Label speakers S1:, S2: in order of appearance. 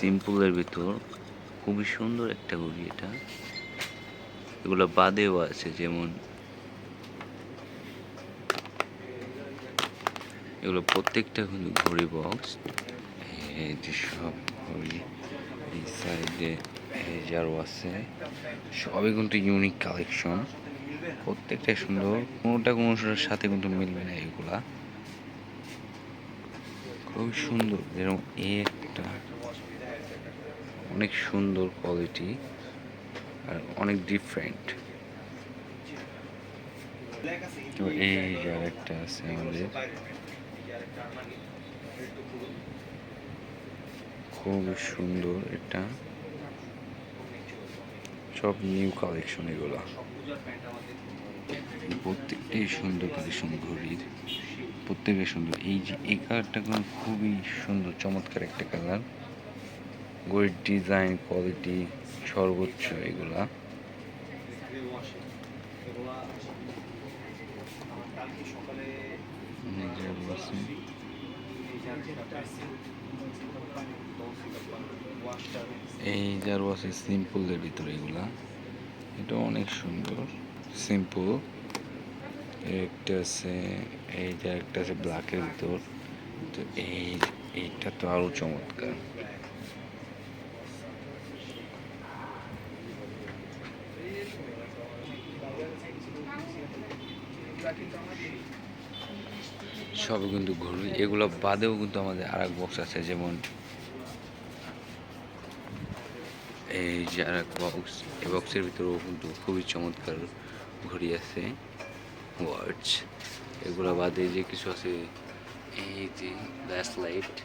S1: সিম্পলের ভিতর খুবই সুন্দর একটা ঘড়ি এটা। এগুলো বাদেও আছে, যেমন এগুলো প্রত্যেকটা কিন্তু ঘড়ি বক্স। এই যে সব ঘড়ি এই সাইডে এই যে আরও আছে, সবই কিন্তু ইউনিক কালেকশন, প্রত্যেকটাই সুন্দর, কোনোটা কোনোটার সাথে কিন্তু মিলবে না। এগুলা খুব সুন্দর, যেরকম একটা অনেক সুন্দর কোয়ালিটি আর অনেক ডিফারেন্ট। তো এই যে আরেকটা আছে আমাদের, খুব সুন্দর, এটা সব নিউ কালেকশন। এগুলো প্রত্যেকটাই সুন্দর কালেকশন ঘড়ির, প্রত্যেকটাই সুন্দর। এই যে এই কালারটা খুবই সুন্দর, চমৎকার একটা কালার। ঘড়ির ডিজাইন কোয়ালিটি সর্বোচ্চ এগুলা। এই যে আরো আছে সিম্পলের ভিতরে এগুলা, এটা অনেক সুন্দর সিম্পল। একটা আছে, এই যে একটা আছে ব্ল্যাকের ভিতর, তো এইটা তো আরো চমৎকার। সবই কিন্তু ঘড়ি। এগুলো বাদেও কিন্তু আমাদের আর এক বক্স আছে, যেমন এই যে আর এক বক্স। এই বক্সের ভিতরেও কিন্তু খুবই চমৎকার ঘড়ি আছে, ওয়াচ। এগুলো বাদে যে কিছু আছে, এই যে ব্যাস লাইট,